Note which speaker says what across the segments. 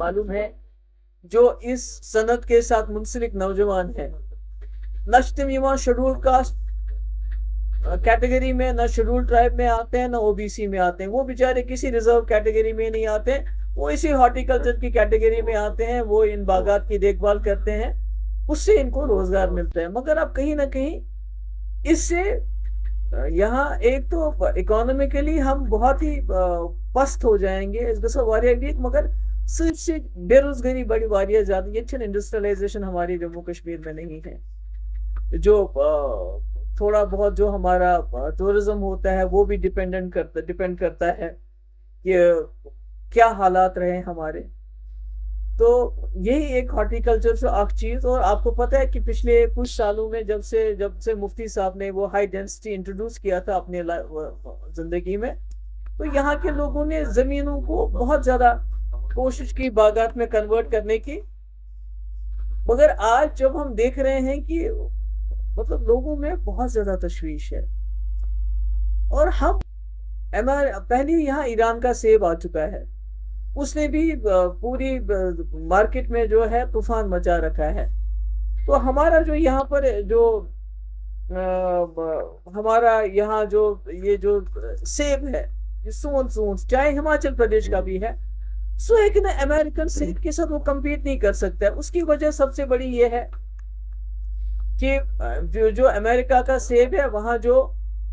Speaker 1: معلوم ہے جو اس صنعت کے ساتھ منسلک نوجوان ہیں، نہ تم یوان شیڈول کاسٹ کیٹیگری میں، نہ شیڈول ٹرائب میں آتے ہیں، نہ او بی سی میں آتے ہیں، وہ بیچارے کسی ریزرو کیٹیگری میں نہیں آتے، وہ اسی ہارٹیکلچر کی کیٹیگری میں آتے ہیں، وہ ان باغات کی دیکھ بھال کرتے ہیں، اس سے ان کو روزگار ملتا ہے۔ مگر اب کہیں نہ کہیں اس سے یہاں ایک تو اکانومیکلی ہم بہت ہی پست ہو جائیں گے، اس گژھو واریاہ ویک، مگر سۭتۍ سۭتۍ بے روزگاری بڑی واریاہ زیادہ، یہ چھن انڈسٹریلائزیشن ہماری جموں کشمیر میں نہیں ہے، جو تھوڑا بہت جو ہمارا ٹورزم ہوتا ہے وہ بھی ڈیپینڈ کرتا ہے کہ کیا حالات رہے ہمارے۔ تو یہی ایک ہارٹیکلچر سے ایک چیز، اور آپ کو پتہ ہے کہ پچھلے کچھ سالوں میں جب سے مفتی صاحب نے وہ ہائی ڈینسٹی انٹروڈیوس کیا تھا اپنے زندگی میں، تو یہاں کے لوگوں نے زمینوں کو بہت زیادہ کوشش کی باغات میں کنورٹ کرنے کی، مگر آج جب ہم دیکھ رہے ہیں کہ مطلب لوگوں میں بہت زیادہ تشویش ہے، اور ہم پہلے یہاں ایران کا سیب آ چکا ہے، اس نے بھی پوری مارکیٹ میں جو ہے طوفان مچا رکھا ہے، تو ہمارا جو یہاں پر جو ہمارا یہاں جو یہ جو سیب ہے، یہ سون چاہے ہماچل پردیش کا بھی ہے، سو ایک نا امریکن سیب کے ساتھ وہ کمپیٹ نہیں کر سکتا ہے۔ اس کی وجہ سب سے بڑی یہ ہے کہ جو امریکہ کا سیب ہے، وہاں جو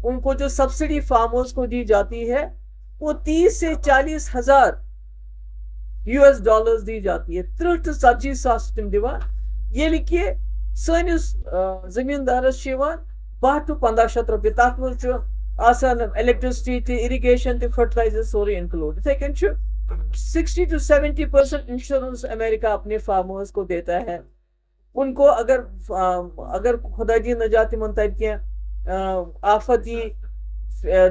Speaker 1: ان کو جو سبسڈی فارمرز کو دی جاتی ہے وہ 30 سے 40 ہزار US ڈالرز دی جاتی ہے، 30 to 40 ساس تم دیوان، یہ کہ سٲنِس زمیندارس 12 to 1500 رۄپیہِ، تَتھ منٛز چھُ آسان الیکٹرسٹی تہِ، اریگیشن تہِ، فرٹیلائزر سورُے انکلوڈ۔ یِتھے کٔنۍ چھُ 60 to 70% انشورنس امریکہ اپنے فارمرز کو دیتا ہے، ان کو اگر خدا دی نجات من تک کینٛہہ آفتی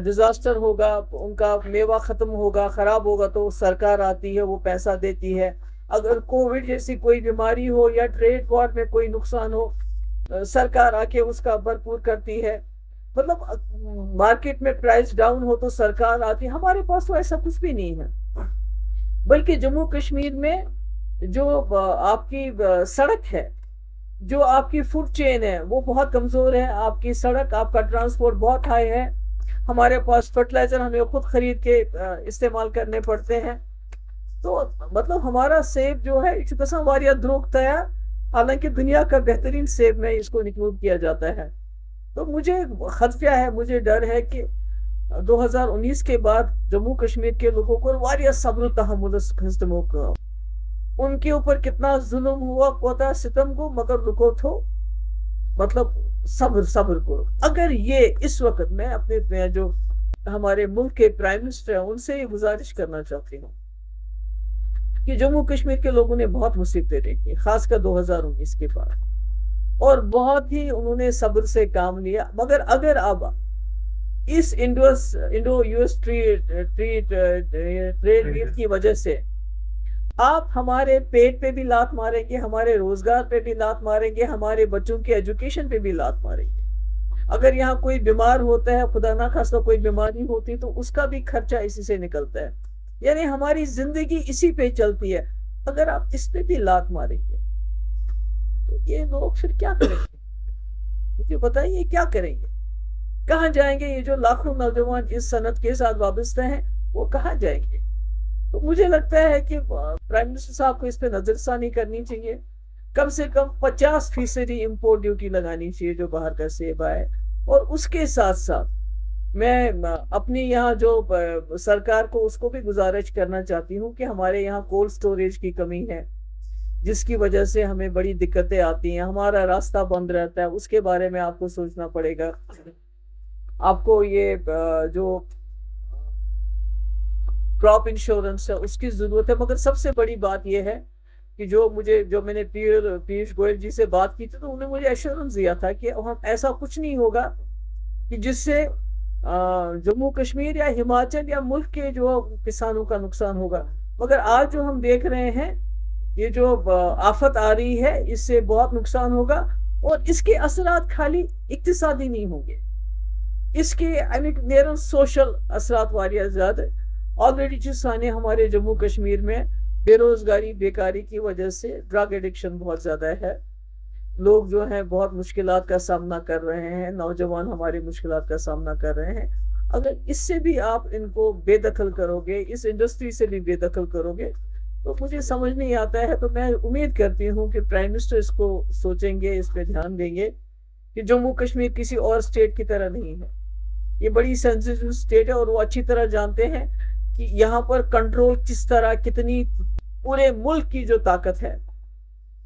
Speaker 1: ڈیزاسٹر ہوگا، ان کا میوہ ختم ہوگا، خراب ہوگا، تو سرکار آتی ہے، وہ پیسہ دیتی ہے۔ اگر کووڈ جیسی کوئی بیماری ہو یا ٹریڈ وار میں کوئی نقصان ہو، سرکار آ کے اس کا بھرپور کرتی ہے۔ مطلب مارکیٹ میں پرائس ڈاؤن ہو تو سرکار آتی ہے۔ ہمارے پاس تو ایسا کچھ بھی نہیں ہے، بلکہ جموں کشمیر میں جو آپ کی سڑک ہے، جو آپ کی فوڈ چین ہے، وہ بہت کمزور ہے۔ آپ کی سڑک، آپ کا ٹرانسپورٹ بہت ہائی ہے، ہمارے پاس فرٹیلائزر ہمیں خود خرید کے استعمال کرنے پڑتے ہیں، تو مطلب ہمارا سیب جو ہے یہ گژھان واریاہ دروگ تیار، حالانکہ دنیا کا بہترین سیب میں اس کو انکلوڈ کیا جاتا ہے۔ تو مجھے خدشہ ہے، مجھے ڈر ہے کہ 2019 کے بعد جموں کشمیر کے لوگوں کو واریاہ صبر و تحمل ہنزتمو کام، ان کے اوپر کتنا ظلم ہوا، کوتا ستم کو، مگر لکو تھو مطلب صبر کو۔ اگر یہ اس وقت میں اپنے جو ہمارے ملک کے پرائم منسٹر ہیں ان سے یہ گزارش کرنا چاہتی ہوں کہ جموں کشمیر کے لوگوں نے بہت مصیبتیں دیکھی، خاص کر 2019 کے بعد، اور بہت ہی انہوں نے صبر سے کام لیا، مگر اگر اب اس انڈو US ٹریڈ ڈیل کی وجہ سے آپ ہمارے پیٹ پہ بھی لات ماریں گے، ہمارے روزگار پہ بھی لات ماریں گے، ہمارے بچوں کی ایجوکیشن پہ بھی لات ماریں گے۔ اگر یہاں کوئی بیمار ہوتا ہے، خدا نہ خواستہ کوئی بیماری ہوتی، تو اس کا بھی خرچہ اسی سے نکلتا ہے، یعنی ہماری زندگی اسی پہ چلتی ہے۔ اگر آپ اس پہ بھی لات ماریں گے تو یہ لوگ پھر کیا کریں گے؟ مجھے بتائیے کیا کریں گے، کہاں جائیں گے؟ یہ جو لاکھوں نوجوان اس صنعت کے ساتھ وابستہ ہیں وہ کہاں جائیں گے؟ تو مجھے لگتا ہے کہ پرائم منسٹر صاحب کو اس پہ نظر ثانی کرنی چاہیے، کم سے کم 50% امپورٹ ڈیوٹی لگانی چاہیے جو باہر کا سیب آئے، اور اس کے ساتھ ساتھ میں اپنی یہاں جو سرکار کو اس کو بھی گزارش کرنا چاہتی ہوں کہ ہمارے یہاں کولڈ سٹوریج کی کمی ہے، جس کی وجہ سے ہمیں بڑی دقتیں آتی ہیں، ہمارا راستہ بند رہتا ہے، اس کے بارے میں آپ کو سوچنا پڑے گا۔ آپ کو یہ جو کراپ انشورنس ہے اس کی ضرورت ہے، مگر سب سے بڑی بات یہ ہے کہ جو میں نے پیوش گوئل جی سے بات کی تھی، تو انہوں نے مجھے ایشورنس دیا تھا کہ ایسا کچھ نہیں ہوگا کہ جس سے جموں کشمیر یا ہماچل یا ملک کے جو کسانوں کا نقصان ہوگا، مگر آج جو ہم دیکھ رہے ہیں یہ جو آفت آ رہی ہے، اس سے بہت نقصان ہوگا، اور اس کے اثرات خالی اقتصادی نہیں ہوں گے، اس کے سوشل اثرات واریاہ زیادہ۔ آلریڈی سانے ہمارے جموں کشمیر میں بے روزگاری بیکاری کی وجہ سے ڈرگ ایڈکشن بہت زیادہ ہے. لوگ جو ہیں بہت مشکلات کا سامنا کر رہے ہیں، نوجوان ہماری مشکلات کا سامنا کر رہے ہیں. اگر اس سے بھی آپ ان کو بے دخل کرو گے، اس انڈسٹری سے بھی بے دخل کرو گے، تو مجھے سمجھ نہیں آتا ہے. تو میں امید کرتی ہوں کہ پرائم منسٹر اس کو سوچیں گے، اس پہ دھیان دیں گے کہ جموں کشمیر کسی اور اسٹیٹ کی طرح نہیں ہے. یہ بڑی سینسیٹیو اسٹیٹ ہے اور وہ اچھی طرح جانتے ہیں کہ یہاں پر کنٹرول کس طرح، کتنی پورے ملک کی جو طاقت ہے،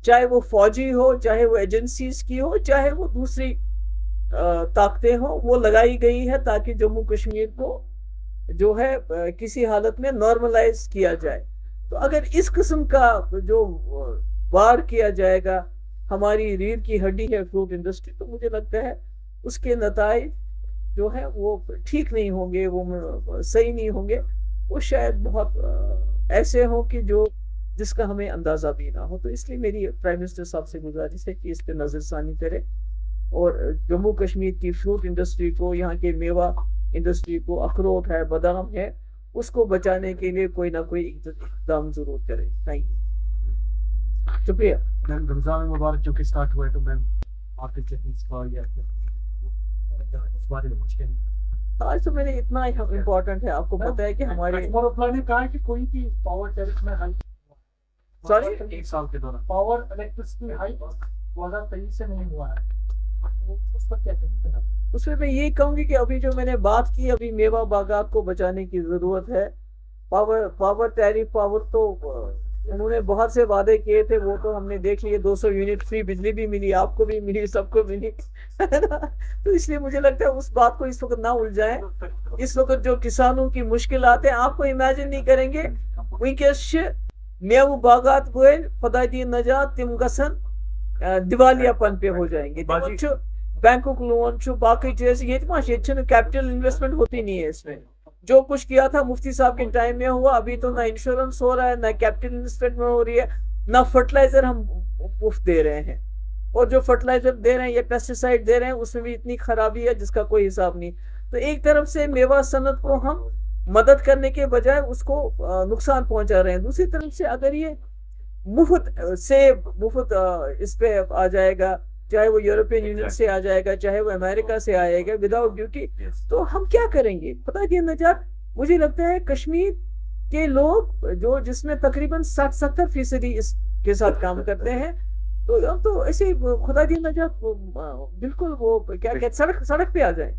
Speaker 1: چاہے وہ فوجی ہو، چاہے وہ ایجنسیز کی ہو، چاہے وہ دوسری طاقتیں ہوں، وہ لگائی گئی ہے تاکہ جموں کشمیر کو جو ہے کسی حالت میں نارملائز کیا جائے. تو اگر اس قسم کا جو وار کیا جائے گا ہماری ریڑھ کی ہڈی ہے فروٹ انڈسٹری، تو مجھے لگتا ہے اس کے نتائج جو ہے وہ ٹھیک نہیں ہوں گے، وہ صحیح نہیں ہوں گے. وہ شاید بہت ایسے ہوں کہ جس کا ہمیں اندازہ بھی نہ ہو. تو اس لیے میری پرائم منسٹر صاحب سے گزارش ہے کہ اس پہ نظر ثانی کرے اور جموں کشمیر کی فروٹ انڈسٹری کو، یہاں کے میوہ انڈسٹری کو، اخروٹ ہے، بادام ہے، اس کو بچانے کے لیے کوئی نہ کوئی اقدام ضرور کرے. تھینک یو، شکریہ.
Speaker 2: رمضان مبارک جو کہ اسٹارٹ ہوا ہے، تو میم آپ کے سوال یا اس بارے میں کچھ کہیں؟
Speaker 1: آج تو میں نے اتنا امپورٹنٹ ہے، آپ کو پتا ہے کہ ہمارے
Speaker 2: نے کہا کہ کوئی بھی پاور ٹیرف میں ہائی ایک سال کے دوران پاور الیکٹرسٹی ہائی 2023 سے نہیں ہوا ہے، اس پر کیا کہیں گے؟
Speaker 1: اس میں یہی کہوں گی کہ ابھی جو میں نے بات کی، ابھی میوہ باغات کو بچانے کی ضرورت ہے. پاور ٹیرف پاور تو انہوں نے بہت سے وعدے کیے تھے، وہ تو ہم نے دیکھ لیے. 200 یونٹ فری بجلی بھی ملی، آپ کو بھی ملی، سب کو ملی. تو اس لیے مجھے لگتا ہے اس بات کو اس وقت نہ الجھائیں. اس وقت جو کسانوں کی مشکلات ہیں آپ کو امیجن نہیں کریں گے. ونکس میوہ باغات ول خدا دی نجات تم گسن دیوالیہ پن پہ ہو جائیں گے. بینکوں لون باقی چیز یہ کیپٹل انویسٹمنٹ ہوتی نہیں ہے. اس میں جو کچھ کیا تھا مفتی صاحب کے ٹائم میں ہوا، ابھی تو نہ انشورنس ہو رہا ہے، نہ کیپٹل انویسٹمنٹ ہو رہی ہے، نہ فرٹیلائزر ہم مفت دے رہے ہیں. اور جو فرٹیلائزر دے رہے ہیں یا پیسٹیسائڈ دے رہے ہیں اس میں بھی اتنی خرابی ہے جس کا کوئی حساب نہیں. تو ایک طرف سے میوہ صنعت کو ہم مدد کرنے کے بجائے اس کو نقصان پہنچا رہے ہیں. دوسری طرف سے اگر یہ مفت سیب مفت اس پہ آ جائے گا، چاہے وہ یورپین یونین سے آ جائے گا، چاہے وہ امریکہ سے آئے گا وداؤٹ ڈیوٹی، تو ہم کیا کریں گے؟ خدا کی نجات. مجھے لگتا ہے کشمیر کے لوگ جس میں تقریباً 60-70% اس کے ساتھ کام کرتے ہیں، تو ایسے خدا کی نجات بالکل وہ کیا کہتے سڑک پہ آ جائیں.